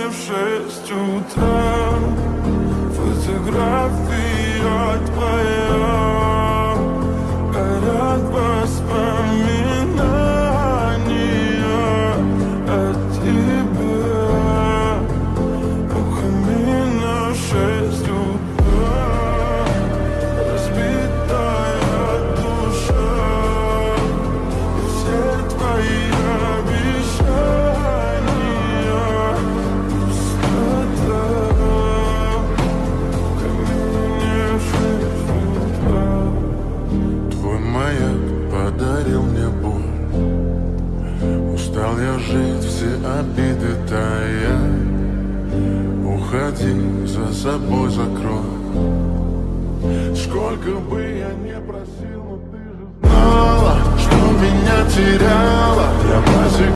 в 6 утра. Фотография твоя, горят воспоминания о тебе. У камина в 6 утра, разбитая душа, и все твои обещания пустота. В камине в 6 утра. Твой маяк подарил мне боль. Устал я жить, все обиды тая. Уходи, за собой закрой. Сколько бы я не просил, но ты же знала, что меня теряла. Я